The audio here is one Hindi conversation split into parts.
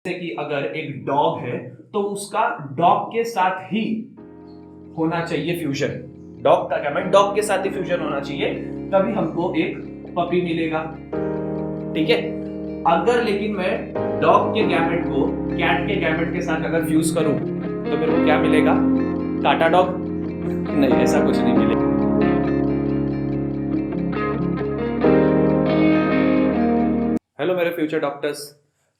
जैसे कि अगर एक डॉग है तो उसका डॉग के साथ ही होना चाहिए फ्यूजन। डॉग का क्या, मैं डॉग के साथ ही फ्यूजन होना चाहिए, तभी हमको एक पपी मिलेगा। ठीक है, अगर लेकिन मैं डॉग के गैमेट को कैट के गैमेट के साथ अगर फ्यूज करूं तो मेरे को क्या मिलेगा? काटा डॉग? नहीं, ऐसा कुछ नहीं मिलेगा। हेलो मेरे फ्यूचर डॉक्टर्स।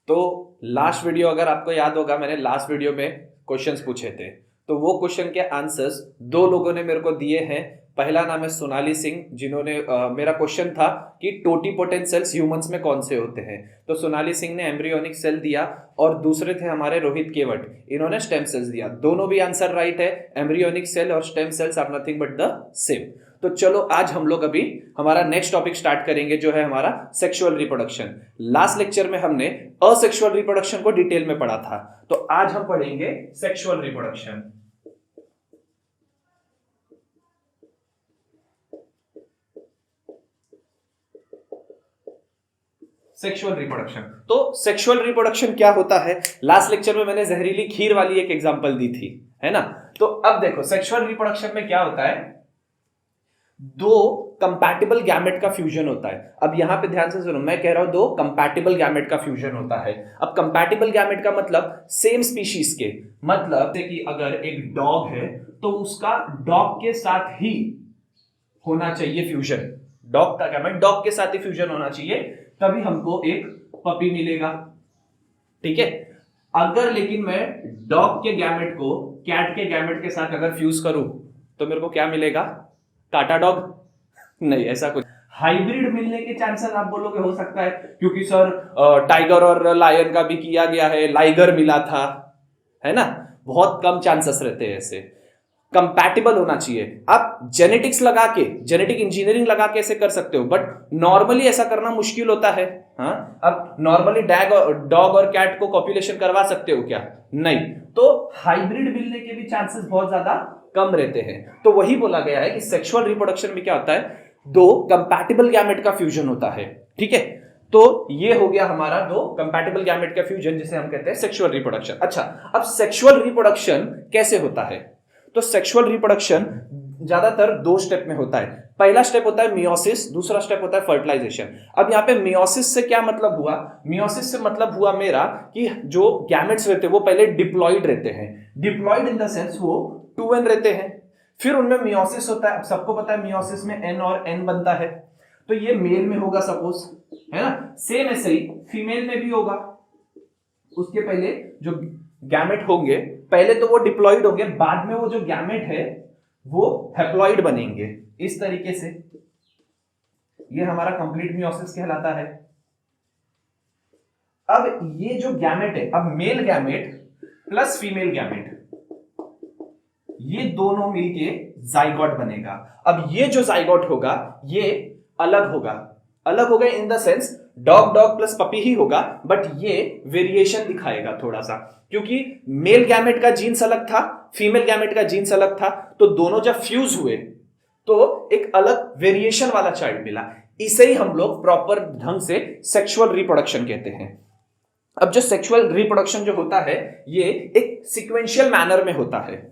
तो लास्ट वीडियो अगर आपको याद होगा, मैंने लास्ट वीडियो में क्वेश्चंस पूछे थे, तो वो क्वेश्चन के आंसर्स दो लोगों ने मेरे को दिए हैं। पहला नाम है सोनाली सिंह, जिन्होंने मेरा क्वेश्चन था कि टोटीपोटेंट सेल्स ह्यूमंस में कौन से होते हैं, तो सोनाली सिंह ने एम्ब्रियोनिक सेल दिया, और दूसरे थे हमारे रोहित केवट, इन्होंने स्टेम सेल्स दिया। दोनों भी आंसर राइट है। एम्ब्रियोनिक सेल और stem cells are nothing but the same. तो चलो आज हम लोग अभी हमारा नेक्स्ट टॉपिक स्टार्ट करेंगे, जो है हमारा सेक्सुअल रिप्रोडक्शन। लास्ट लेक्चर में हमने असेक्सुअल रिप्रोडक्शन को डिटेल में पढ़ा था, तो आज हम पढ़ेंगे सेक्सुअल रिप्रोडक्शन। सेक्सुअल रिप्रोडक्शन, तो सेक्सुअल रिप्रोडक्शन क्या होता है? लास्ट लेक्चर में मैंने जहरीली खीर वाली एक एग्जांपल दी थी, है ना? तो अब देखो सेक्सुअल रिप्रोडक्शन में क्या होता है, दो कंपैटिबल गैमेट का फ्यूजन होता है। अब यहां पे ध्यान से सुनो, मैं कह रहा हूं दो कंपैटिबल गैमेट का फ्यूजन होता है। अब कंपैटिबल गैमेट का मतलब सेम स्पीशीज के, मतलब जैसे कि अगर एक डॉग है तो उसका डॉग के साथ ही होना चाहिए फ्यूजन। डॉग का गैमेट डॉग के साथ ही फ्यूजन होना चाहिए, तभी हमको एक पपी मिलेगा। ठीक है, अगर लेकिन मैं डॉग के गैमेट को कैट के गैमेट के साथ अगर फ्यूज करूं तो मेरे को क्या मिलेगा? काटा डॉग? नहीं, ऐसा कुछ। हाइब्रिड मिलने के चांसेस आप बोलोगे हो सकता है, क्योंकि सर टाइगर और लायन का भी किया गया है, लाइगर मिला था, है ना? बहुत कम चांसेस रहते हैं ऐसे। कंपैटिबल होना चाहिए। आप जेनेटिक्स लगा के, जेनेटिक इंजीनियरिंग लगा के ऐसे कर सकते हो, बट नॉर्मली ऐसा करना मुश्किल होता है। हाँ, अब नॉर्मली डॉग और कैट को कॉपुलेशन करवा सकते हो क्या? नहीं। तो हाइब्रिड मिलने के भी चांसेस बहुत ज्यादा कम रहते हैं। तो वही बोला गया है कि सेक्सुअल रिप्रोडक्शन में क्या होता है, दो कंपैटिबल गैमेट का फ्यूजन होता है। ठीक है, तो ये हो गया हमारा दो कंपैटिबल गैमेट का फ्यूजन, जिसे हम कहते हैं सेक्सुअल रिप्रोडक्शन। अच्छा, अब सेक्सुअल रिप्रोडक्शन कैसे होता है? तो सेक्सुअल रिप्रोडक्शन ज्यादातर दो स्टेप में होता है। पहला स्टेप होता है मियोसिस, दूसरा स्टेप होता है फर्टिलाइजेशन। अब यहाँ पे मियोसिस से क्या मतलब हुआ? मियोसिस से मतलब हुआ मेरा कि जो गैमेट्स रहते हैं वो पहले डिप्लॉइड रहते हैं। डिप्लॉइड इन द सेंस वो 2n रहते हैं, फिर उनमें मियोसिस होता है। अब सबको पता है मियोसिस में n और n बनता है, तो ये मेल में होगा सपोज, है ना? सेम ऐसे ही फीमेल में भी होगा। उसके पहले जो गैमेट होंगे, पहले तो वो डिप्लॉइड होंगे, बाद में वो जो गैमेट है वो हैप्लॉइड बनेंगे इस तरीके से। ये हमारा कंप्लीट मियोसिस कहलाता है। अब ये जो गैमेट है, अब male gamete plus female gamete, ये दोनों मिलके जाइगोट बनेगा। अब ये जो जाइगोट होगा ये अलग होगा। अलग होगा in the sense dog dog plus puppy ही होगा, बट ये वेरिएशन दिखाएगा थोड़ा सा, क्योंकि मेल गैमेट का जीन्स अलग था, फीमेल गैमेट का जीन्स अलग था, तो दोनों जब फ्यूज हुए तो एक अलग वेरिएशन वाला चाइल्ड मिला। इसे ही हम लोग प्रॉपर ढंग से सेक्सुअल रिप्रोडक्शन कहते हैं। अब जो सेक्सुअल रिप्रोडक्शन जो होता है ये एक सीक्वेंशियल मैनर में होता है।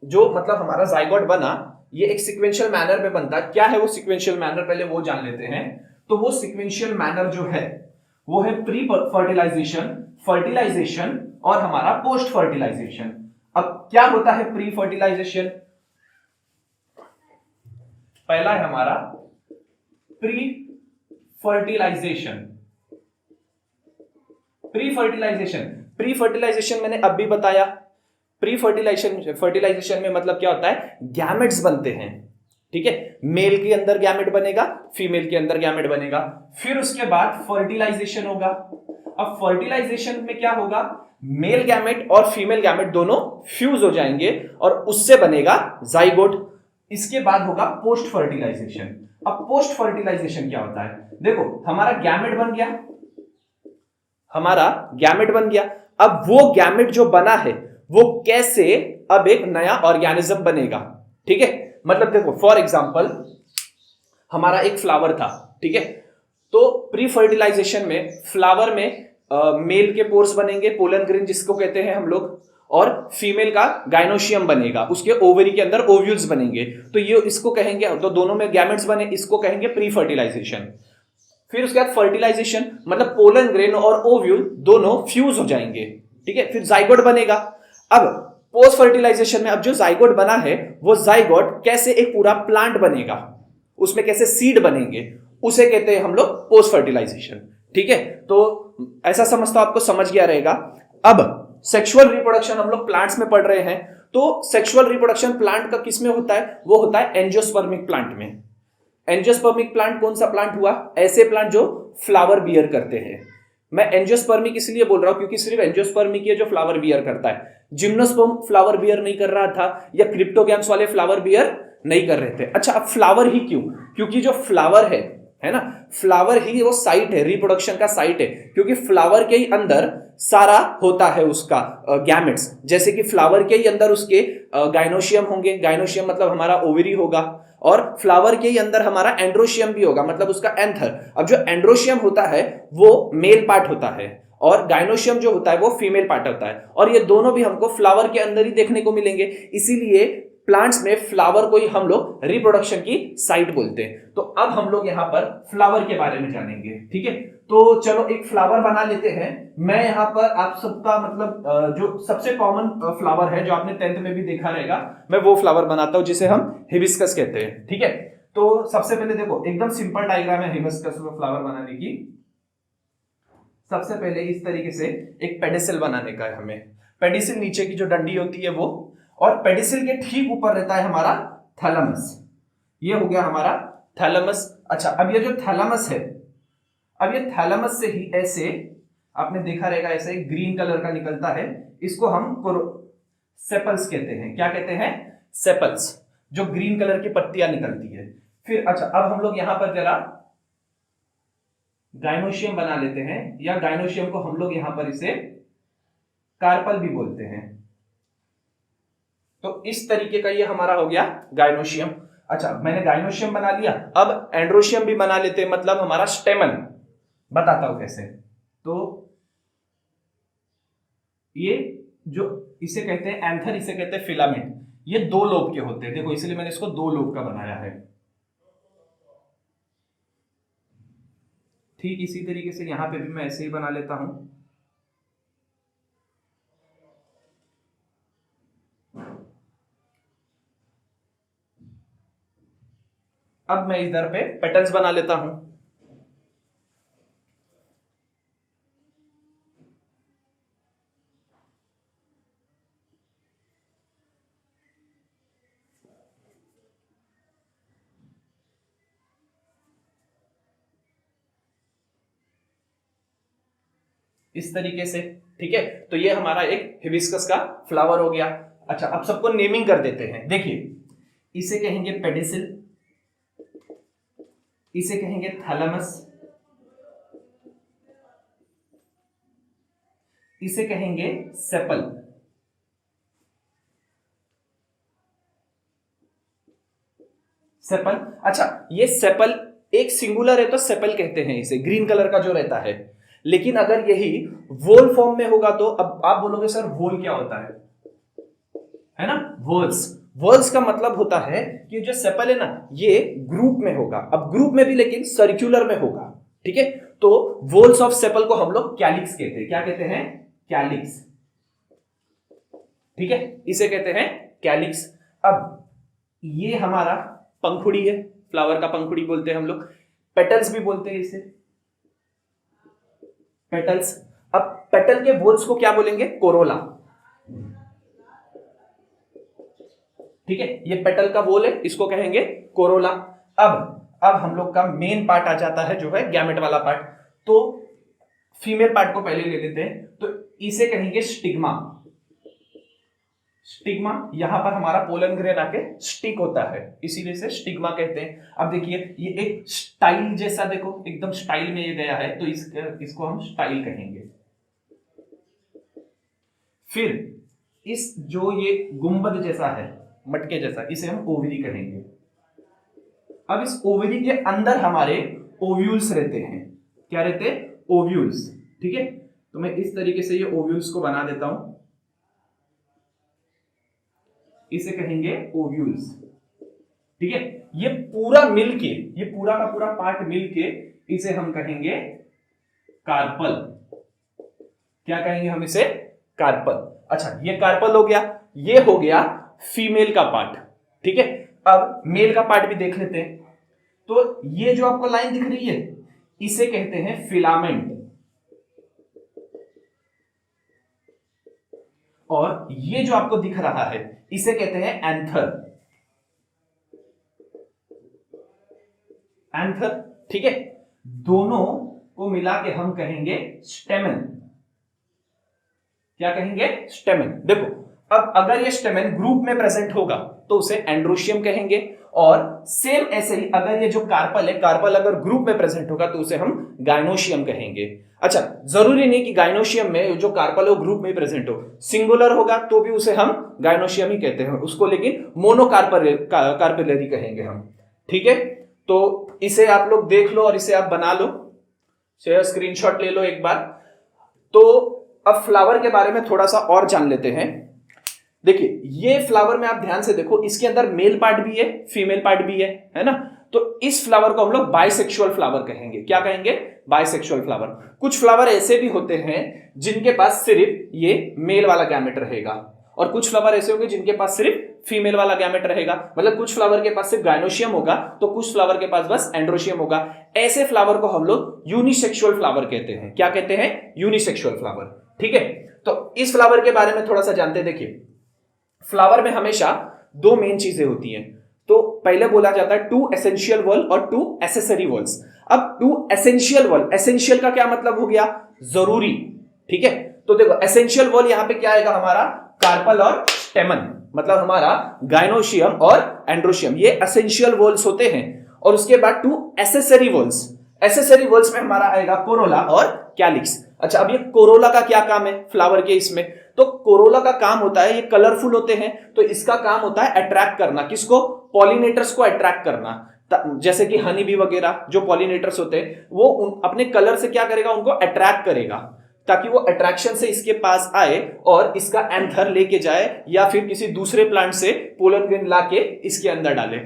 जो मतलब हमारा जाइगोट बना, ये एक सीक्वेंशियल मैनर में बनता है। क्या है वो सीक्वेंशियल मैनर, पहले वो जान लेते हैं। तो वो सीक्वेंशियल मैनर जो है वो है प्री फर्टिलाइजेशन, फर्टिलाइजेशन और हमारा पोस्ट फर्टिलाइजेशन। अब क्या होता है प्री फर्टिलाइजेशन? पहला है हमारा pre fertilisation. Pre fertilisation, pre fertilisation मैंने अब भी बताया। प्री फर्टिलाइजेशन में मतलब क्या होता है, गैमेट्स बनते हैं। ठीक है, मेल के अंदर गैमेट बनेगा, फीमेल के अंदर गैमेट बनेगा, फिर उसके बाद फर्टिलाइजेशन होगा। अब फर्टिलाइजेशन में क्या होगा, मेल गैमेट और फीमेल गैमेट दोनों फ्यूज हो जाएंगे और उससे बनेगा जाइगोट। इसके बाद होगा पोस्ट फर्टिलाइजेशन। अब पोस्ट फर्टिलाइजेशन क्या होता है? देखो हमारा गैमेट बन गया, हमारा गैमेट बन गया। अब वो गैमेट जो बना है वो कैसे अब एक नया ऑर्गेनिज्म बनेगा। ठीक है, मतलब देखो फॉर एग्जांपल हमारा एक फ्लावर था, ठीक है? तो प्री फर्टिलाइजेशन में फ्लावर में मेल के पोर्स बनेंगे, पोलन ग्रेन जिसको कहते हैं हम लोग, और फीमेल का गाइनोशियम बनेगा, उसके ओवरी के अंदर ओव्यूल्स बनेंगे। तो ये इसको कहेंगे, तो दोनों में गैमेट्स बने, इसको कहेंगे प्री फर्टिलाइजेशन। फिर उसके बाद फर्टिलाइजेशन, मतलब पोलन ग्रेन और ओव्यूल दोनों फ्यूज हो जाएंगे, ठीक है, फिर जाइगोट बनेगा। अब पोस्ट फर्टिलाइजेशन में अब जो जाइगोट बना है वो जाइगोट कैसे एक पूरा प्लांट बनेगा, उसमें कैसे सीड बनेंगे, उसे कहते हैं हम लोग पोस्ट फर्टिलाइजेशन, ठीक है। तो ऐसा समझ तो आपको समझ गया रहेगा। अब सेक्सुअल रिप्रोडक्शन हम लोग प्लांट्स में पढ़ रहे हैं, तो सेक्सुअल रिप्रोडक्शन प्लांट का किसमें होता है, वो होता है एंजियोस्पर्मिक प्लांट में। एंजियोस्पर्मिक प्लांट कौन सा प्लांट हुआ, ऐसे प्लांट जो फ्लावर बियर करते हैं। मैं एंजियोस्पर्मिक इसलिए बोल रहा हूं क्योंकि सिर्फ एंजियोस्पर्मिक ही है जो फ्लावर बियर करता है, जिम्नोस्पर्म फ्लावर बियर नहीं कर रहा था, या क्रिप्टोगैम्स वाले फ्लावर बियर नहीं कर रहे थे। अच्छा, अब फ्लावर ही क्यों, क्योंकि जो फ्लावर है ना, फ्लावर ही वो साइट है, रिप्रोडक्शन का साइट है, क्योंकि फ्लावर के ही अंदर सारा होता है उसका गैमेट्स। जैसे कि फ्लावर के ही अंदर उसके गाइनोशियम होंगे, गाइनोशियम मतलब हमारा ओवरी होगा, और फ्लावर के ही अंदर हमारा एंड्रोशियम भी होगा, मतलब उसका एंथर। अब जो एंड्रोशियम होता है वो मेल पार्ट होता है, और गाइनोशियम जो होता है वो फीमेल पार्ट होता है, और ये दोनों भी हमको फ्लावर के अंदर ही देखने को मिलेंगे। इसीलिए प्लांट्स में फ्लावर को ही हम लोग रिप्रोडक्शन की साइट बोलते हैं। तो अब हम लोग यहां पर फ्लावर के बारे में जानेंगे, ठीक है। तो चलो एक फ्लावर बना लेते हैं। मैं यहां पर आप सबका मतलब जो सबसे कॉमन फ्लावर है जो आपने 10th में भी देखा रहेगा, मैं वो फ्लावर बनाता हूं जिसे हम हिबिस्कस कहते हैं, ठीक है। तो सबसे पहले देखो, एकदम सिंपल डायग्राम है हिबिस्कस फ्लावर बनाने की। सबसे पहले इस तरीके से एक पेडिसिल बनाने का है हमें। पेडिसिल नीचे की जो डंडी होती है वो, और पेडिसिल के ठीक ऊपर रहता है हमारा थैलेमस। ये हो गया हमारा थैलेमस। अच्छा, अब ये जो थैलेमस है, अब ये थैलेमस से ही ऐसे आपने देखा रहेगा ऐसे ग्रीन कलर का निकलता है, इसको हम सेपल्स कहते हैं। क्या कहते हैं, सेपल्स, जो ग्रीन कलर की पत्तियां निकलती है। फिर अच्छा, अब हम लोग यहां पर जरा गाइनोशियम बना लेते हैं, या गाइनोशियम को हम लोग यहां पर इसे कार्पल भी बोलते हैं। तो इस तरीके का ये हमारा हो गया गाइनोशियम। अच्छा, मैंने गाइनोशियम बना लिया, अब एंड्रोशियम भी बना लेते हैं, मतलब हमारा स्टेमन। बताता हूं कैसे। तो ये जो इसे कहते हैं एंथर, इसे कहते हैं फिलामेंट। ये 2 लोब के होते हैं, देखो इसलिए मैंने इसको 2 लोब का बनाया है। ठीक इसी तरीके से यहां पे भी मैं ऐसे ही बना लेता हूं। अब मैं इधर पे पेटल्स बना लेता हूं। इस तरीके से, ठीक है। तो ये हमारा एक हिबिस्कस का फ्लावर हो गया। अच्छा, अब सबको नेमिंग कर देते हैं। देखिए, इसे कहेंगे पेडिसिल, इसे कहेंगे थैलेमस, इसे कहेंगे सेपल। सेपल। अच्छा, ये सेपल एक सिंगुलर है तो सेपल कहते हैं इसे, ग्रीन कलर का जो रहता है। लेकिन अगर यही वोल फॉर्म में होगा तो अब आप बोलोगे सर वोल क्या होता है ना, वोल्स। वोल्स का मतलब होता है कि जो सेपल है ना, ये ग्रुप में होगा। अब ग्रुप में भी लेकिन सर्कुलर में होगा, ठीक है। तो वोल्स ऑफ सेपल को हम लोग कैलिक्स कहते हैं। क्या कहते हैं, कैलिक्स, ठीक है, इसे कहते हैं कैलिक्स। अब ये हमारा पंखुड़ी है, फ्लावर का पंखुड़ी बोलते हैं हम लोग, पेटल्स भी बोलते हैं इसे, पेटल्स। अब पेटल के वोल्स को क्या बोलेंगे, कोरोला, ठीक है। ये पेटल का वोल है, इसको कहेंगे कोरोला। अब हम लोग का मेन पार्ट आ जाता है जो है गैमेट वाला पार्ट। तो फीमेल पार्ट को पहले ले लेते हैं, तो इसे कहेंगे स्टिग्मा। स्टिग्मा, यहां पर हमारा पोलन ग्रेन आके स्टिक होता है, इसीलिए से स्टिग्मा कहते हैं। अब देखिए, ये एक स्टाइल जैसा, देखो एकदम स्टाइल में ये गया है, तो इसको हम स्टाइल कहेंगे। फिर इस जो ये गुंबद जैसा है, मटके जैसा, इसे हम ओवरी कहेंगे। अब इस ओवरी के अंदर हमारे ओव्यूल्स रहते हैं। क्या रहते हैं, ओव्यूल्स, ठीक है। तो मैं इस तरीके से ये ओव्यूल्स को बना देता हूं, इसे कहेंगे ओव्यूल्स। ठीक है, ये पूरा मिलके, ये पूरा का पूरा पार्ट मिलके इसे हम कहेंगे कार्पल। क्या कहेंगे हम इसे? कार्पल। अच्छा, ये कार्पल हो गया, ये हो गया फीमेल का पार्ट। ठीक है, अब मेल का पार्ट भी देख लेते हैं। तो ये जो आपको लाइन दिख रही है इसे कहते हैं फिलामेंट, और ये जो आपको दिख रहा है इसे कहते हैं एंथर। एंथर, ठीक है, दोनों को मिला के हम कहेंगे स्टेमन। क्या कहेंगे? स्टेमन। देखो, अब अगर ये स्टेमन ग्रुप में प्रेजेंट होगा तो उसे एंड्रोशियम कहेंगे, और सेम ऐसे ही अगर ये जो कार्पल है, कार्पल अगर ग्रुप में प्रेजेंट होगा तो उसे हम गायनोशियम कहेंगे। अच्छा, जरूरी नहीं कि गायनोशियम में जो कार्पल हो ग्रुप में प्रेजेंट हो, सिंगुलर होगा तो भी उसे हम गायनोशियम ही कहते हैं उसको, लेकिन मोनोकार्पेलरी कहेंगे हम। ठीक है, तो इसे आप लोग देख लो और इसे आप बना लो, स्क्रीनशॉट ले लो एक बार। तो अब फ्लावर के बारे में थोड़ा सा और जान लेते हैं। देखिए, ये फ्लावर में आप ध्यान से देखो, इसके अंदर मेल पार्ट भी है, फीमेल पार्ट भी है ना? तो इस फ्लावर को हम लोग बाइसेक्सुअल फ्लावर कहेंगे। क्या कहेंगे? Bisexual flower. कुछ फ्लावर ऐसे भी होते हैं जिनके पास सिर्फ ये मेल वाला गैमेट रहेगा, और कुछ फ्लावर ऐसे होंगे जिनके पास सिर्फ फीमेल वाला गैमेट रहेगा। मतलब कुछ फ्लावर के पास सिर्फ गायनोशियम होगा तो कुछ फ्लावर के पास बस एंड्रोशियम होगा। ऐसे फ्लावर को हम लोग यूनिसेक्सुअल फ्लावर कहते हैं। क्या कहते हैं? Unisexual flower. ठीक है, तो इस फ्लावर के बारे में थोड़ा सा जानते हैं। देखिए, फ्लावर में हमेशा दो मेन चीजें होती हैं। तो पहले बोला जाता है 2 एसेंशियल वॉल और 2 एसेसरी वॉल्स। अब 2 एसेंशियल वॉल, एसेंशियल का क्या मतलब हो गया? जरूरी। ठीक है, तो देखो एसेंशियल वॉल यहां पे क्या आएगा हमारा? कार्पल और स्टेमन, मतलब हमारा गायनोशियम और एंड्रोशियम, ये एसेंशियल वॉल्स होते हैं। और उसके बाद 2 एसेसरी वॉल्स, एसेसरी वॉल्स में हमारा आएगा कोरोला और कैलिक्स। अच्छा, अब ये कोरोला का क्या काम है फ्लावर के? इसमें तो कोरोला का काम होता है, ये कलरफुल होते हैं तो इसका काम होता है अट्रैक्ट करना। किसको? पॉलिनेटर्स को अट्रैक्ट करना। जैसे कि हनी बी वगैरह जो पॉलिनेटर्स होते हैं वो अपने कलर से क्या करेगा? उनको अट्रैक्ट करेगा, ताकि वो अट्रैक्शन से इसके पास आए और इसका एंथर लेके जाए, या फिर किसी दूसरे प्लांट से पोलन ग्रेन लाके इसके अंदर डाले।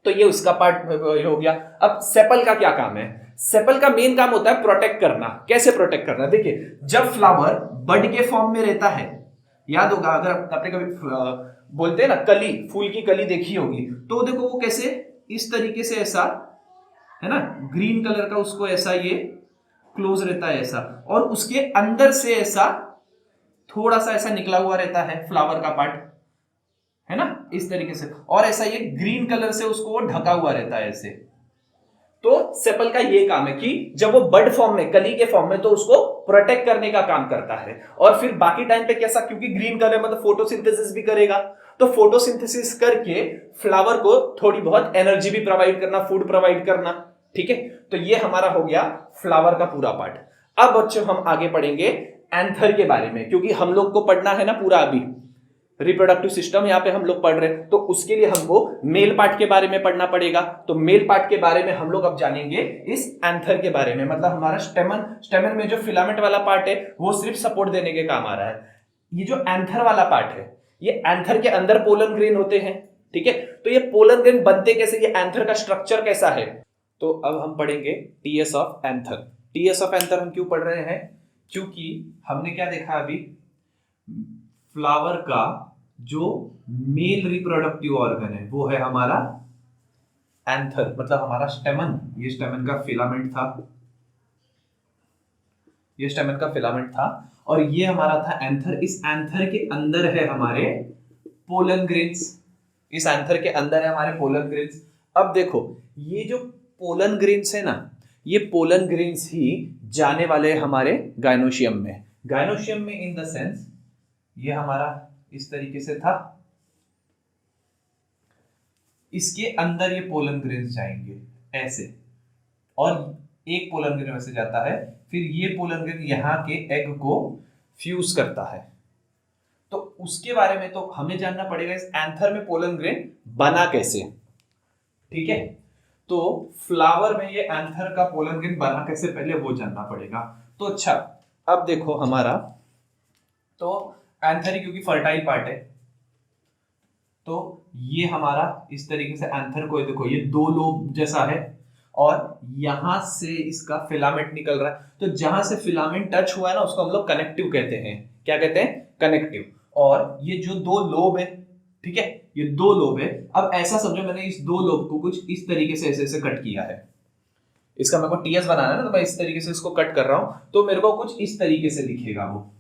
तो ये उसका पार्ट हो गया। अब सेपल का क्या काम है? सेपल का मेन काम होता है प्रोटेक्ट करना। कैसे प्रोटेक्ट करना? देखिए, जब फ्लावर बड के फॉर्म में रहता है, याद होगा अगर आपने कभी बोलते हैं ना कली, फूल की कली देखी होगी, तो देखो वो कैसे इस तरीके से ऐसा है ना, ग्रीन कलर का उसको ऐसा ये क्लोज रहता है ऐसा, और उसके अंदर से ऐसा थोड़ा सा ऐसा निकला हुआ रहता है फ्लावर का पार्ट, है ना, इस तरीके से, और ऐसा ये ग्रीन कलर से उसको ढका हुआ रहता है ऐसे। तो सेपल का ये काम है कि जब वो बड फॉर्म में, कली के फॉर्म में, तो उसको प्रोटेक्ट करने का काम करता है। और फिर बाकी टाइम पे कैसा, क्योंकि ग्रीन कलर मतलब फोटोसिंथेसिस भी करेगा, तो फोटोसिंथेसिस करके फ्लावर को थोड़ी बहुत एनर्जी भी प्रोवाइड करना, फूड प्रोवाइड करना। ठीक है, तो ये हमारा हो गया फ्लावर का पूरा पार्ट। अब बच्चों हम आगे पढ़ेंगे एंथर के बारे में, क्योंकि हम लोग को पढ़ना है ना पूरा अभी रिप्रोडक्टिव सिस्टम यहाँ पे हम लोग पढ़ रहे हैं, तो उसके लिए हमको मेल पार्ट के बारे में पढ़ना पड़ेगा। तो मेल पार्ट के बारे में हम लोग अब जानेंगे इस एंथर के बारे में, मतलब हमारा स्टेमन में जो फिलामेंट वाला पार्ट है वो सिर्फ सपोर्ट देने के काम आ रहा है। ये जो एंथर वाला पार्ट है, ये एंथर के अंदर पोलन ग्रेन होते हैं। ठीक है, तो ये पोलन ग्रेन बनते कैसे, ये एंथर का स्ट्रक्चर कैसा है, तो अब हम पढ़ेंगे TS of anther. TS of anther हम क्यों पढ़ रहे हैं? क्योंकि हमने क्या देखा अभी, फ्लावर का जो मेल रिप्रोडक्टिव ऑर्गन है वो है हमारा एंथर, मतलब हमारा स्टेमन। ये स्टेमन का फिलामेंट था, ये स्टेमन का फिलामेंट था, और ये हमारा था एंथर। इस एंथर के अंदर है हमारे पोलन ग्रेन्स, इस एंथर के अंदर है हमारे पोलन ग्रेन्स। अब देखो, ये जो पोलन ग्रेन्स है ना, ये पोलन ग्रेन्स ही जाने वाले हमारे गायनोशियम में। गायनोशियम में इन द सेंस ये हमारा इस तरीके से था, इसके अंदर ये पोलन ग्रेन्स जाएंगे ऐसे, और एक पोलन ग्रेन वैसे जाता है, फिर ये पोलन ग्रेन यहाँ के एग को फ्यूज करता है। तो उसके बारे में तो हमें जानना पड़ेगा इस एंथर में पोलन ग्रेन बना कैसे। ठीक है, तो फ्लावर में ये एंथर का पोलन ग्रेन बना कैसे, पहले वो जानना पड़ेगा। तो अच्छा, अब देखो हमारा, तो एंथर क्योंकि फर्टाइल पार्ट है, तो ये हमारा इस तरीके से एंथर को देखो, ये दो लोब जैसा है और यहां से इसका फिलामेंट निकल रहा है। तो जहां से फिलामेंट टच हुआ है ना, उसको हम लोग कनेक्टिव कहते हैं। क्या कहते हैं? कनेक्टिव। और ये जो दो लोब है, ठीक है, ये दो लोब है। अब ऐसा समझो मैंने इस दो लोब को कुछ इस तरीके से ऐसे ऐसे कट किया है। इसका मेरे को टीएस बनाना है ना, तो मैं इस तरीके से इसको कट कर रहा हूं, तो मेरे को कुछ इस तरीके से दिखेगा वो।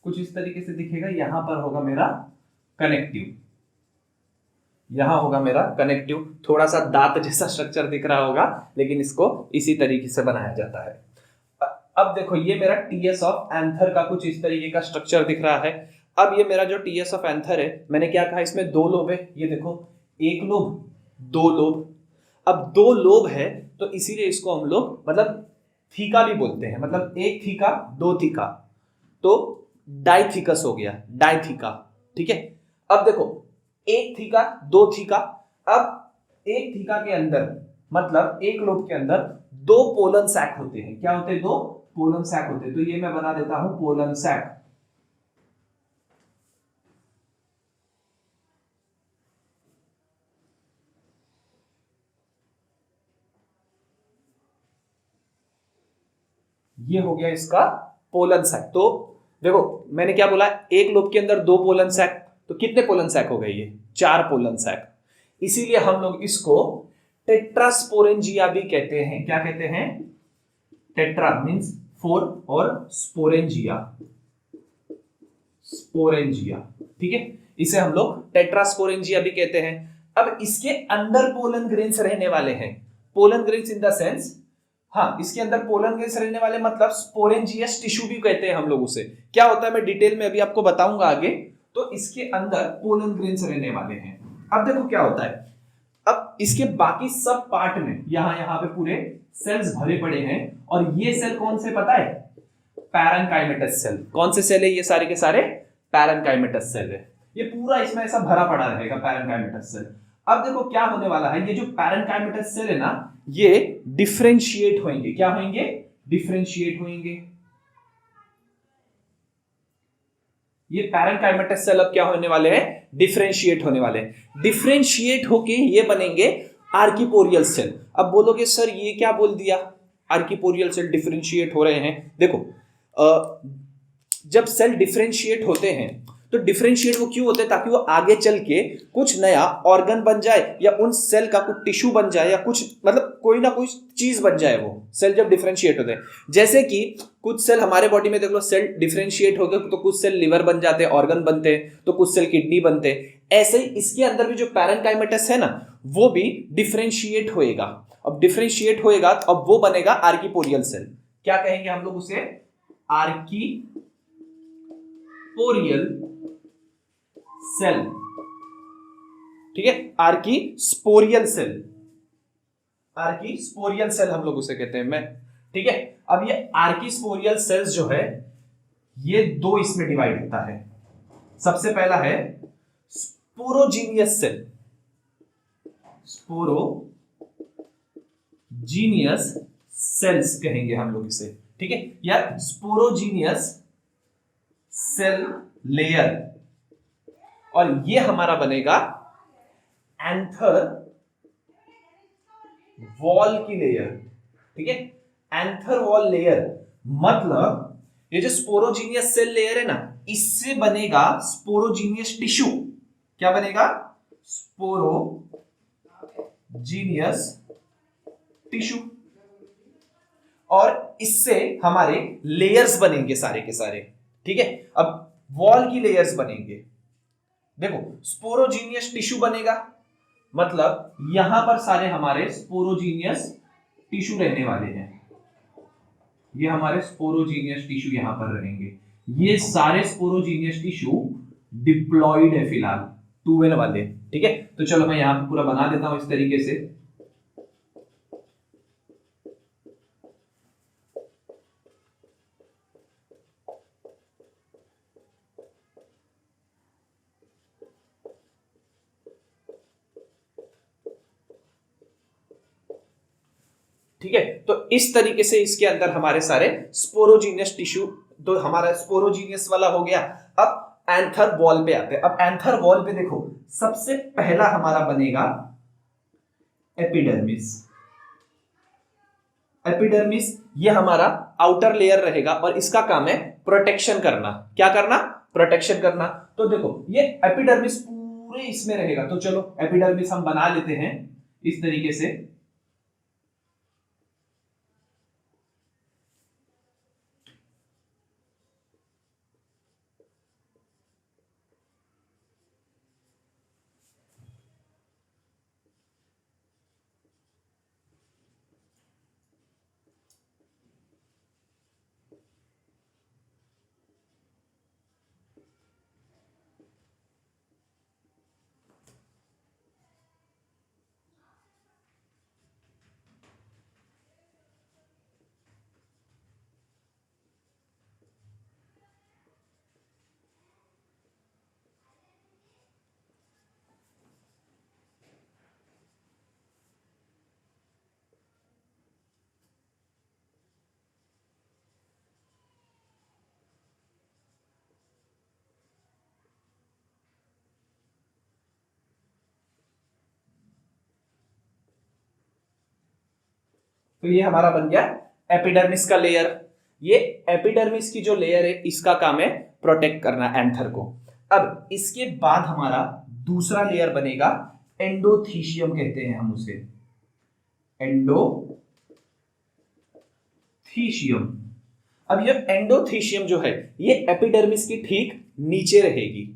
कुछ इस तरीके से दिखेगा। यहां पर होगा मेरा कनेक्टिव, यहां होगा मेरा कनेक्टिव। थोड़ा सा दांत जैसा स्ट्रक्चर दिख रहा होगा, लेकिन इसको इसी तरीके से बनाया जाता है। अब देखो ये मेरा टीएस ऑफ एंथर का कुछ इस तरीके का स्ट्रक्चर दिख रहा है। अब ये मेरा जो टीएस ऑफ एंथर है, मैंने क्या कहा, इसमें दो लोब है। ये देखो, एक लोब, दो लोब। अब दो लोब है तो इसीलिए इसको हम लोग मतलब थीका भी बोलते हैं, मतलब एक थीका दो थीका, तो डाइथीकस हो गया, डाइथीका। ठीक है। अब देखो एक थीका दो थीका। अब एक थीका के अंदर मतलब एक लोब के अंदर दो पोलन सैक होते हैं। क्या होते हैं? दो पोलन सैक होते हैं। तो ये मैं बना देता हूं पोलन सैक। ये हो गया इसका पोलन सैक। तो देखो मैंने क्या बोला, एक लोब के अंदर दो पोलन सैक, तो कितने पोलन सैक हो गए? ये चार पोलन सैक। इसीलिए हम लोग इसको टेट्रास्पोरेंजिया भी कहते हैं। क्या कहते हैं? टेट्रा मींस फोर और स्पोरेंजिया, स्पोरेंजिया। ठीक है, इसे हम लोग टेट्रास्पोरेंजिया भी कहते हैं। अब इसके अंदर पोलन ग्रेन्स रहने वाले हैं। Pollen grains in the sense, हाँ, इसके अंदर पोलन ग्रेन्स रहने वाले मतलब स्पोरेंजियस टिश्यू भी कहते हैं हम लोग उसे। क्या होता है मैं डिटेल में अभी आपको बताऊंगा आगे। तो इसके अंदर पोलन ग्रेन्स रहने वाले हैं। अब देखो क्या होता है, अब इसके बाकी सब पार्ट में यहां यहां पे पूरे सेल्स भरे पड़े हैं। और ये सेल कौन से पता है? Parenchymatous cell. कौन से सेल है ये सारे के सारे? पैरेन्काइमेटस सेल है। ये पूरा इसमें ऐसा भरा पड़ा रहेगा पैरेन्काइमेटस सेल। अब देखो क्या होने वाला है, ये जो पैरेन्काइमेटस सेल है ना, ये डिफरेंशिएट होंगे। क्या होंगे? डिफरेंशिएट होंगे। ये पैरेन्काइमेटस सेल अब क्या होने वाले हैं? डिफरेंशिएट होने वाले हैं। डिफरेंशिएट होके ये बनेंगे आर्किपोरियल सेल। अब बोलोगे सर ये क्या बोल दिया, आर्किपोरियल सेल डिफरेंशिएट हो रहे हैं? देखो जब सेल डिफरेंशिएट होते हैं तो डिफरेंशिएट वो क्यों होते हैं? ताकि वो आगे चल के कुछ नया ऑर्गन बन जाए, या उन सेल का कुछ टिश्यू बन जाए, या कुछ मतलब कोई ना कोई चीज बन जाए। वो सेल जब डिफरेंशिएट होते हैं, जैसे कि कुछ सेल हमारे बॉडी में देख लो, सेल डिफरेंशिएट हो गए तो कुछ सेल लिवर बन जाते हैं, ऑर्गन बनते हैं, तो कुछ सेल किडनी बनते हैं। ऐसे ही इसके अंदर भी जो पैरेन्काइमेटस है ना, वो भी डिफरेंशिएट होएगा। अब डिफरेंशिएट होएगा तो अब वो बनेगा आर्किपोरियल सेल। क्या कहेंगे हम लोग उसे? आर्किपोरियल सेल। ठीक है, आर्किस्पोरियल सेल, आर्किस्पोरियल सेल हम लोग उसे कहते हैं मैं। ठीक है, अब ये आर्किस्पोरियल सेल्स जो है, ये दो इसमें डिवाइड होता है। सबसे पहला है स्पोरोजीनियस सेल, स्पोरोजीनियस सेल्स कहेंगे हम लोग इसे। ठीक है, या स्पोरोजीनियस सेल लेयर। और ये हमारा बनेगा एंथर वॉल की लेयर। ठीक है, एंथर वॉल लेयर मतलब ये जो स्पोरोजीनियस सेल लेयर है ना, इससे बनेगा स्पोरोजीनियस टिश्यू। क्या बनेगा? Sporogenous tissue. और इससे हमारे लेयर्स बनेंगे सारे के सारे। ठीक है, अब वॉल की लेयर्स बनेंगे। देखो स्पोरोजीनियस टिश्यू बनेगा, मतलब यहां पर सारे हमारे स्पोरोजीनियस टिश्यू रहने वाले हैं। ये हमारे स्पोरोजीनियस टिश्यू यहां पर रहेंगे। ये सारे स्पोरोजीनियस टिश्यू डिप्लॉयड है फिलहाल, 2n वाले। ठीक है, तो चलो मैं यहां पे पूरा बना देता हूं इस तरीके से। ठीक है, तो इस तरीके से इसके अंदर हमारे सारे स्पोरोजीनियस टिश्यू, तो हमारा स्पोरोजीनियस वाला हो गया। अब एंथर वॉल पे आते हैं। अब एंथर वॉल पे देखो, सबसे पहला हमारा बनेगा एपिडर्मिस। एपिडर्मिस ये हमारा आउटर लेयर रहेगा और इसका काम है प्रोटेक्शन करना। क्या करना? प्रोटेक्शन करना। तो देखो ये एपिडर्मिस पूरे इसमें रहेगा। तो चलो एपिडर्मिस हम बना लेते हैं इस तरीके से। तो ये हमारा बन गया एपिडर्मिस का लेयर। ये एपिडर्मिस की जो लेयर है इसका काम है प्रोटेक्ट करना एंथर को। अब इसके बाद हमारा दूसरा लेयर बनेगा एंडोथीशियम, कहते हैं हम उसे एंडोथीशियम। अब ये एंडोथीशियम जो है ये एपिडर्मिस की ठीक नीचे रहेगी।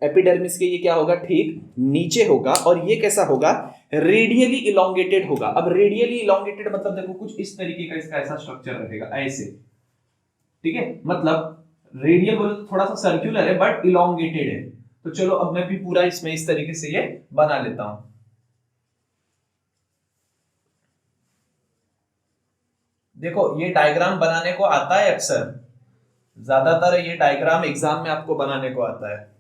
एपिडर्मिस के ये क्या होगा? ठीक नीचे होगा। और ये कैसा होगा? रेडियली इलोंगेटेड होगा। अब रेडियली इलोंगेटेड मतलब देखो कुछ इस तरीके का इसका ऐसा स्ट्रक्चर रहेगा, ऐसे। ठीक है, मतलब रेडियल बोले तो थोड़ा सा सर्कुलर है बट इलोंगेटेड है। तो चलो अब मैं भी पूरा इसमें इस तरीके से ये बना लेता हूं। देखो ये डायग्राम बनाने को आता है अक्सर, ज्यादातर ये डायग्राम एग्जाम में आपको बनाने को आता है।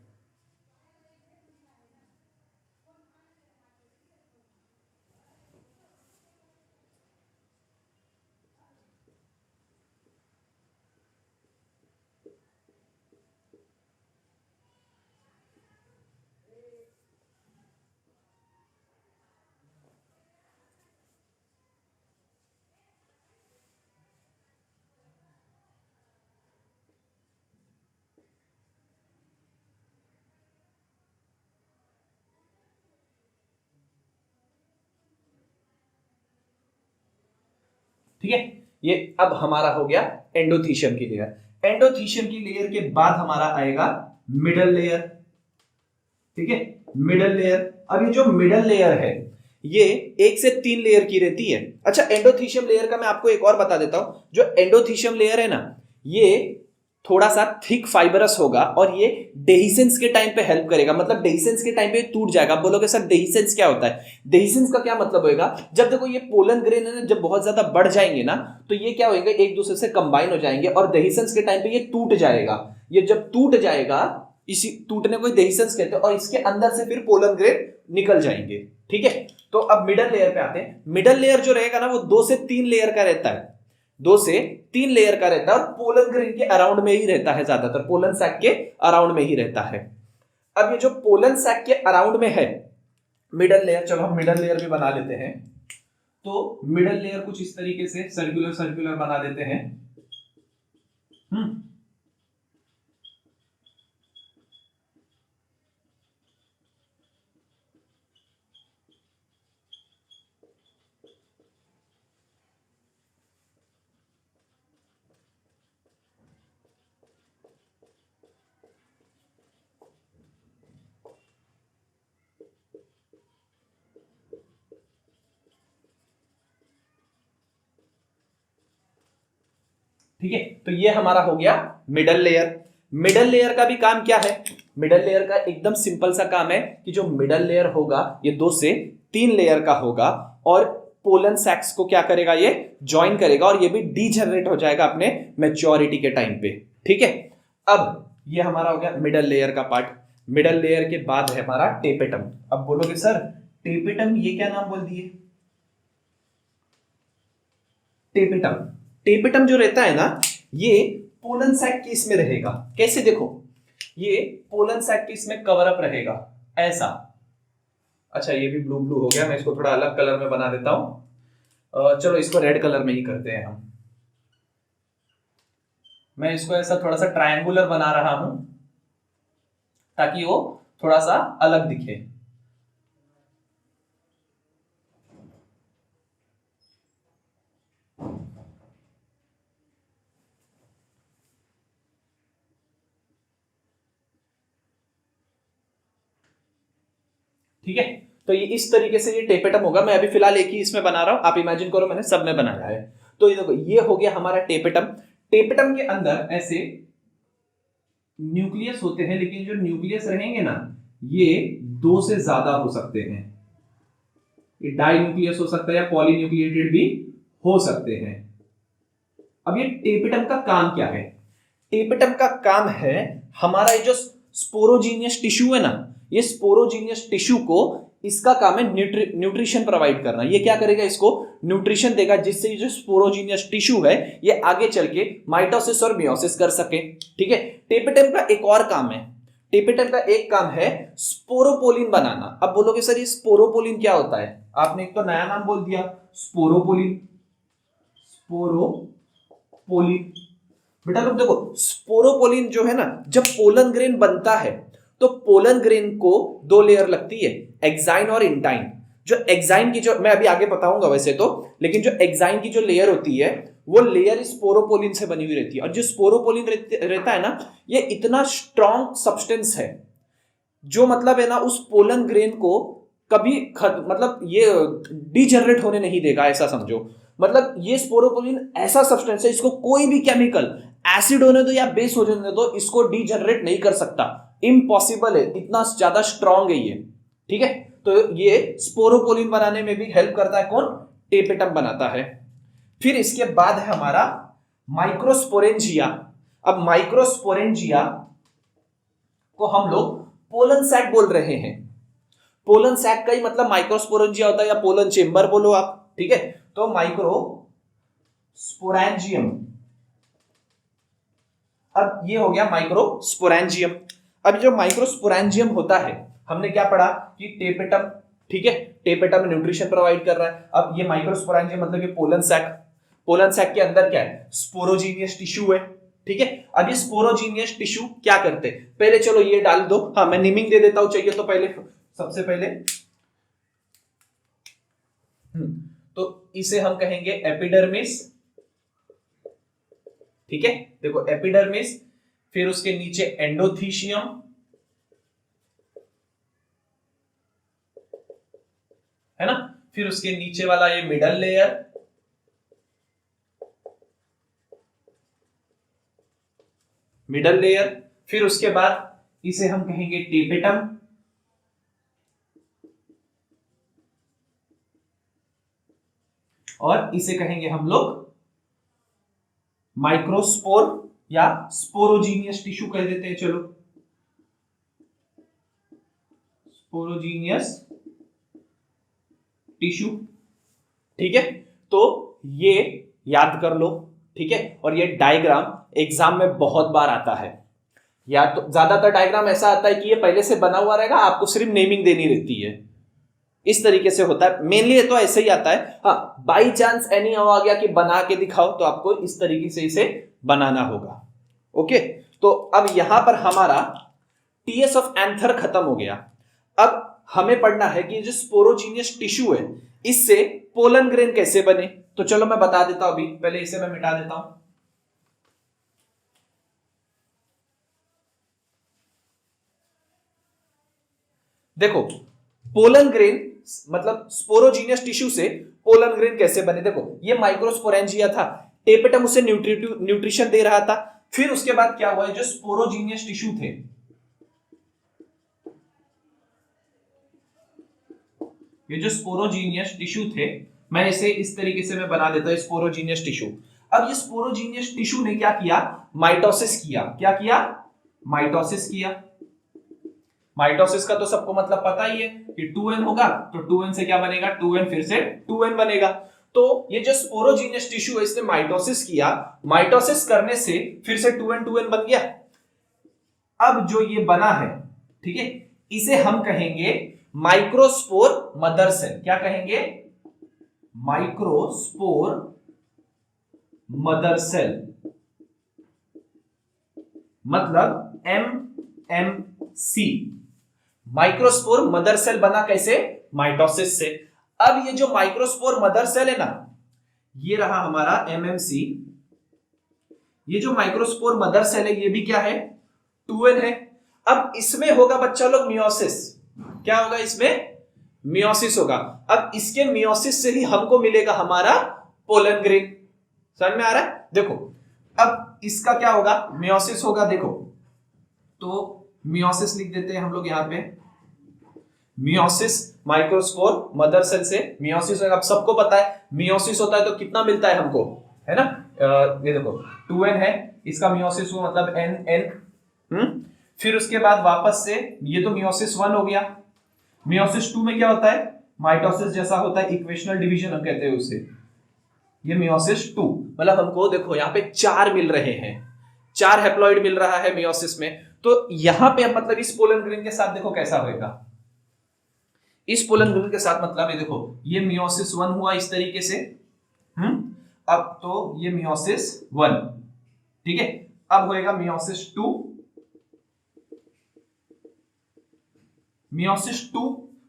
ठीक है, ये अब हमारा हो गया एंडोथीशियम की लेयर। एंडोथीशियम की लेयर के बाद हमारा आएगा मिडल लेयर। ठीक है, मिडल लेयर। अब ये जो मिडल लेयर है ये 1 से 3 लेयर की रहती है। अच्छा, एंडोथीशियम लेयर का मैं आपको एक और बता देता हूं। जो एंडोथीशियम लेयर है ना, ये थोड़ा सा थिक फाइबरस होगा और ये डेहिसेंस के टाइम पे हेल्प करेगा। मतलब डेहिसेंस के टाइम पे टूट जाएगा। आप बोलोगे सर डेहिसेंस क्या होता है? डेहिसेंस का क्या मतलब होगा? जब देखो ये पोलन ग्रेन है ना, जब बहुत ज्यादा बढ़ जाएंगे ना तो ये क्या होगा? एक दूसरे से कंबाइन हो जाएंगे और डेहिसेंस के टाइम पे ये टूट जाएगा। ये जब टूट जाएगा, इसी टूटने को डेहिसेंस कहते हैं, और इसके अंदर से फिर पोलन ग्रेन निकल जाएंगे। ठीक है, तो अब मिडल लेयर पे आते हैं। मिडल लेयर जो रहेगा ना वो 2 से 3 लेयर का रहता है। 2 से 3 लेयर का रहता है और पोलन ग्रेन के अराउंड में ही रहता है, ज्यादातर पोलन सैक के अराउंड में ही रहता है। अब ये जो पोलन सैक के अराउंड में है मिडल लेयर, चलो हम मिडल लेयर भी बना लेते हैं। तो मिडल लेयर कुछ इस तरीके से सर्कुलर सर्कुलर बना देते हैं। ठीक है, तो ये हमारा हो गया मिडल लेयर। मिडल लेयर का भी काम क्या है? मिडल लेयर का एकदम सिंपल सा काम है कि जो मिडल लेयर होगा ये 2 से 3 लेयर का होगा और पोलन सैक्स को क्या करेगा? ये ज्वाइन करेगा और ये भी डीजनरेट हो जाएगा अपने मैच्योरिटी के टाइम पे। ठीक है, अब ये हमारा हो गया मिडल लेयर का पार्ट। मिडल लेयर के बाद है हमारा टेपेटम। अब बोलोगे सर टेपेटम ये क्या नाम बोल दिए? टेपेटम। टेपेटम जो रहता है ना, ये पोलन सैक केस में रहेगा। कैसे? देखो, ये पोलन सैक केस में कवर अप रहेगा ऐसा। अच्छा, ये भी ब्लू ब्लू हो गया, मैं इसको थोड़ा अलग कलर में बना देता हूं। चलो इसको रेड कलर में ही करते हैं हम। मैं इसको ऐसा थोड़ा सा ट्रायंगुलर बना रहा हूं ताकि वो थोड़ा सा अलग दिखे। ठीक है, तो ये इस तरीके से ये टेपेटम होगा। मैं अभी फिलहाल एक ही इसमें बना रहा हूं, आप इमेजिन करो मैंने सब में बनाया है। तो ये देखो, ये हो गया हमारा टेपेटम। टेपेटम के अंदर ऐसे न्यूक्लियस होते हैं, लेकिन जो न्यूक्लियस रहेंगे ना, ये 2 से ज्यादा हो सकते हैं। ये डाई न्यूक्लियस हो सकता है या पॉलीन्यूक्लिएटेड भी हो सकते हैं। अब ये टेपेटम का काम क्या है? टेपेटम का काम है हमारा ये जो स्पोरोजीनियस टिश्यू है ना, ये स्पोरोजीनियस टिश्यू को, इसका काम है न्यूट्रिशन प्रोवाइड करना। ये क्या करेगा? इसको न्यूट्रिशन देगा, जिससे ये जो स्पोरोजीनियस टिश्यू है ये आगे चल के माइटोसिस और मियोसिस कर सके। ठीक है, टेपेटम का एक और काम है, टेपेटम का एक काम है स्पोरोपोलिन बनाना। अब बोलोगे सर ये स्पोरोपोलिन क्या होता है? आपने एक तो नया नाम बोल दिया, स्पोरोपोलिन। स्पोरोपोलिन, बेटा लोग देखो, स्पोरोपोलिन जो है ना, जब पोलन ग्रेन बनता है तो पोलन ग्रेन को 2 लेयर लगती है, एक्साइन और इंटाइन। जो एक्साइन की, जो मैं अभी आगे बताऊंगा वैसे तो, लेकिन जो एक्साइन की जो लेयर होती है वो लेयर स्पोरोपोलिन से बनी हुई रहती है। और जो स्पोरोपोलिन रहता है ना, ये इतना स्ट्रॉन्ग सब्सटेंस है जो मतलब है ना उस पोलन ग्रेन को कभी मतलब ये डीजनरेट होने नहीं देगा, ऐसा समझो। मतलब ये स्पोरोपोलिन ऐसा सब्सटेंस है, इसको कोई भी केमिकल एसिड होने दो या बेस होने दो, इसको डीजनरेट नहीं कर सकता। इम्पॉसिबल है, इतना ज्यादा स्ट्रॉन्ग है ये। ठीक है, तो ये स्पोरोपोलिन बनाने में भी हेल्प करता है। कौन? टेपेटम बनाता है। फिर इसके बाद है हमारा माइक्रोस्पोरेंजिया। अब माइक्रोस्पोरेंजिया को हम लोग पोलन सैक बोल रहे हैं। पोलन सैक का ही मतलब माइक्रोस्पोरेंजिया होता है, या पोलन चेंबर बोलो आप। ठीक है, तो माइक्रोस्पोरेंजियम। अब ये हो गया माइक्रोस्पोरेंजियम। अब जो माइक्रोस्पोरेंजियम होता है, हमने क्या पढ़ा कि टेपेटम, ठीक है, टेपेटम न्यूट्रिशन प्रोवाइड कर रहा है। अब ये माइक्रोस्पोरेंजियम मतलब ये पोलन सैक। पोलन सैक के अंदर क्या है? स्पोरोजीनियस टिश्यू है। ठीक है, अब ये स्पोरोजीनियस टिश्यू क्या करते हैं? पहले चलो ये डाल दो, हाँ मैं नेमिंग दे देता हूं, चाहिए तो पहले, सबसे पहले तो इसे हम कहेंगे एपिडर्मिस। ठीक है, देखो एपिडर्मिस, फिर उसके नीचे एंडोथीशियम, है ना, फिर उसके नीचे वाला ये मिडल लेयर, मिडल लेयर, फिर उसके बाद इसे हम कहेंगे टेपेटम, और इसे कहेंगे हम लोग माइक्रोस्पोर या स्पोरोजीनियस टिश्यू कह देते हैं। चलो, स्पोरोजीनियस टिश्यू। ठीक है, तो ये याद कर लो। ठीक है, और ये डायग्राम एग्जाम में बहुत बार आता है, या तो ज्यादातर डायग्राम ऐसा आता है कि ये पहले से बना हुआ रहेगा, आपको सिर्फ नेमिंग देनी रहती है। इस तरीके से होता है मेनली, तो ऐसे ही आता है। हाँ, बाई चांस एनी आ गया कि बना के दिखाओ, तो आपको इस तरीके से इसे बनाना होगा। ओके, तो अब यहां पर हमारा टीएस ऑफ एंथर खत्म हो गया। अब हमें पढ़ना है कि जो स्पोरोजीनियस टिश्यू है, इससे पोलन ग्रेन कैसे बने। तो चलो मैं बता देता हूं, अभी पहले इसे मैं मिटा देता हूं। देखो, पोलन ग्रेन मतलब स्पोरोजीनियस टिश्यू से पोलन ग्रेन कैसे बने। देखो, ये माइक्रोस्पोरेंजिया था, टेपेटम उसे न्यूट्रिशन दे रहा था। फिर उसके बाद क्या हुआ, जो स्पोरोजीनियस टिश्यू थे, ये जो स्पोरोजीनियस टिश्यू थे, मैं इसे इस तरीके से मैं बना देता हूं, स्पोरोजीनियस टिश्यू। अब ये स्पोरोजीनियस टिश्यू ने क्या किया? माइटोसिस किया। क्या किया? माइटोसिस किया। माइटोसिस का तो सबको मतलब पता ही है कि 2n होगा, तो 2n से क्या बनेगा? 2n फिर से 2n बनेगा। तो ये जो स्पोरोजीनियस टिश्यू है इसने माइटोसिस किया, माइटोसिस करने से फिर से 2n बन गया। अब जो ये बना है, ठीक है, इसे हम कहेंगे माइक्रोस्पोर मदर सेल। क्या कहेंगे? माइक्रोस्पोर मदर सेल, मतलब MMC। माइक्रोस्पोर मदर सेल बना कैसे? माइटोसिस से। अब ये जो माइक्रोस्पोर मदर सेल है ना, ये रहा हमारा MMC। ये जो माइक्रोस्पोर मदर सेल है ये भी क्या है? 2n है। अब इसमें होगा बच्चा लोग मियोसिस। क्या होगा इसमें? मियोसिस होगा। अब इसके मियोसिस से ही हमको मिलेगा हमारा पोलन ग्रेन। समझ में आ रहा है? देखो अब इसका क्या होगा? मियोसिस होगा। देखो तो मियोसिस लिख देते हैं हम लोग यहां पे। मियोसिस माइक्रोस्पोर मदर सेल से मियोसिस होगा। अब सबको पता है मियोसिस होता है तो कितना मिलता है हमको, है ना? ये देखो 2n है, इसका मियोसिस हुआ मतलब n। फिर उसके बाद वापस से ये तो मियोसिस 1 हो गया। मियोसिस 2 में क्या होता है? माइटोसिस जैसा होता है, इक्वेशनल डिवीजन हम कहते हैं उसे। ये मियोसिस 2, मतलब हमको देखो यहाँ पे 4 मिल रहे हैं, 4 हैप्लॉइड मिल रहा है मियोसिस में। तो यहां पे मतलब इस पोलन ग्रेन के साथ देखो कैसा होगा। इस पोलन ग्रेन के साथ मतलब ये देखो ये मियोसिस 1 हुआ इस तरीके से। अब तो ये मियोसिस 1, ठीक है। अब होएगा मियोसिस 2, मियोसिस 2,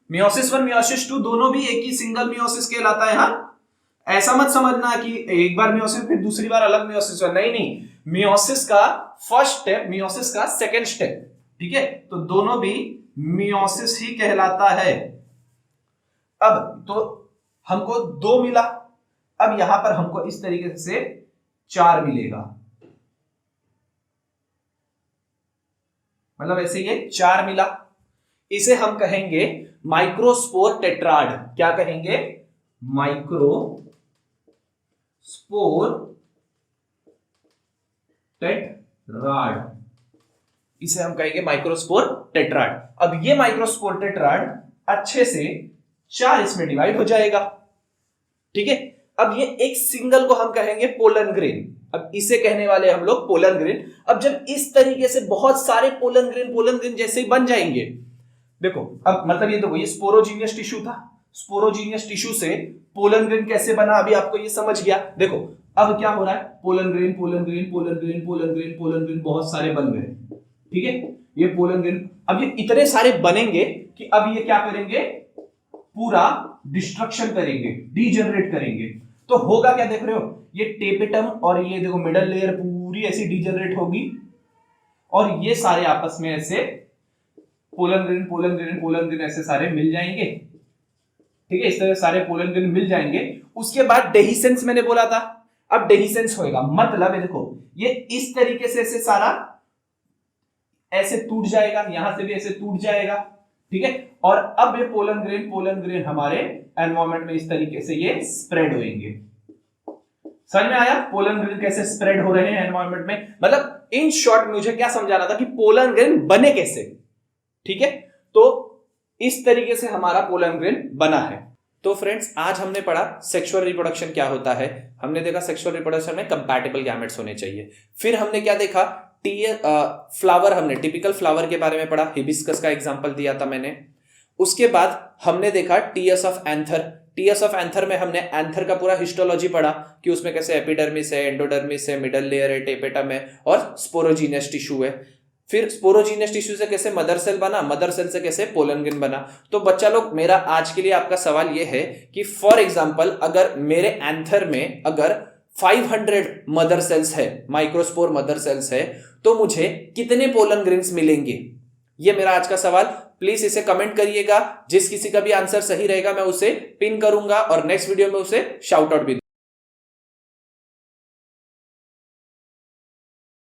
मियोसिस 1 मियोसिस 2 दोनों भी एक ही सिंगल मियोसिस कहलाता है। हाँ, ऐसा मत समझना कि एक बार मियोसिस फिर दूसरी बार अलग मियोसिस हुआ, नहीं नहीं, मियोसिस का फर्स्ट स्टेप, मियोसिस का सेकंड स्टेप, ठीक है। तो दोनों भी मियोसिस ही कहलाता है। अब तो हमको 2 मिला, अब यहां पर हमको इस तरीके से 4 मिलेगा, मतलब ऐसे ये 4 मिला। इसे हम कहेंगे माइक्रोस्पोर टेट्राड। क्या कहेंगे? माइक्रोस्पोर टेट्राड, इसे हम कहेंगे माइक्रोस्पोर टेट्राड। अब ये माइक्रोस्पोर टेट्राड अच्छे से 4 इसमें डिवाइड हो जाएगा, ठीक है। अब ये एक सिंगल को हम कहेंगे पोलन ग्रेन। अब इसे कहने वाले हम लोग पोलन ग्रेन। अब जब इस तरीके से बहुत सारे पोलन ग्रेन जैसे ही बन जाएंगे, देखो अब मतलब ये देखो ये स्पोरोजीनियस टिश्यू था, स्पोरोजीनियस टिश्यू से पोलन ग्रेन कैसे बना अभी आपको ये समझ गया। देखो अब क्या हो रहा है? Pollen grain pollen grain pollen grain pollen grain pollen grain बहुत सारे बन गए, ठीक है। ये पोलन ग्रेन अब ये इतने सारे बनेंगे कि अब ये क्या करेंगे? पूरा डिस्ट्रक्शन करेंगे, डीजनरेट करेंगे। तो होगा क्या देख रहे हो? ये टेपेटम और ये देखो मिडल लेयर पूरी ऐसी डीजनरेट होगी और ये सारे आपस में ऐसे पोलन ग्रेन ऐसे सारे मिल जाएंगे, ठीक है। इस तरह सारे पोलन ग्रेन मिल जाएंगे। उसके बाद डेहिसेंस मैंने बोला था, अब डेहिसेंस होएगा, मतलब देखो ये इस तरीके से ऐसे सारा ऐसे टूट जाएगा, यहां से भी ऐसे टूट जाएगा, ठीक है। और अब ये पोलन ग्रेन हमारे एनवायरमेंट में इस तरीके से ये स्प्रेड होंगे। समझ में आया पोलन ग्रेन कैसे स्प्रेड हो रहे हैं एनवायरमेंट में? मतलब इन शॉर्ट मुझे क्या समझाना था कि पोलन ग्रेन बने कैसे, ठीक है। तो इस तरीके से हमारा पोलन ग्रेन बना है। तो फ्रेंड्स आज हमने पढ़ा सेक्सुअल रिप्रोडक्शन क्या होता है। हमने देखा सेक्सुअल रिप्रोडक्शन में कंपैटिबल गैमेट्स होने चाहिए। फिर हमने क्या देखा? फ्लावर, हमने टिपिकल फ्लावर के बारे में पढ़ा, हिबिस्कस का एग्जांपल दिया था मैंने। उसके बाद हमने देखा tears of anther. Tears of anther में हमने एंथर का पूरा हिस्टोलॉजी पढ़ा कि उसमें कैसे एपिडर्मिस है, एंडोडर्मिस है, मिडल लेयर है, टेपेटम है और स्पोरोजीनियस टिश्यू है। फिर स्पोरोजीनियस टिश्यू से कैसे मदर सेल बना, मदर सेल से कैसे पोलन ग्रेन बना। तो बच्चा लोग मेरा आज के लिए आपका सवाल यह है कि फॉर एग्जांपल अगर मेरे एंथर में अगर 500 मदर सेल्स है, माइक्रोस्पोर मदर सेल्स है, तो मुझे कितने पोलन ग्रेन्स मिलेंगे? ये मेरा आज का सवाल। प्लीज इसे कमेंट करिएगा। जिस किसी का भी आंसर सही रहेगा मैं उसे पिन करूंगा और नेक्स्ट वीडियो में उसे शाउट आउट भी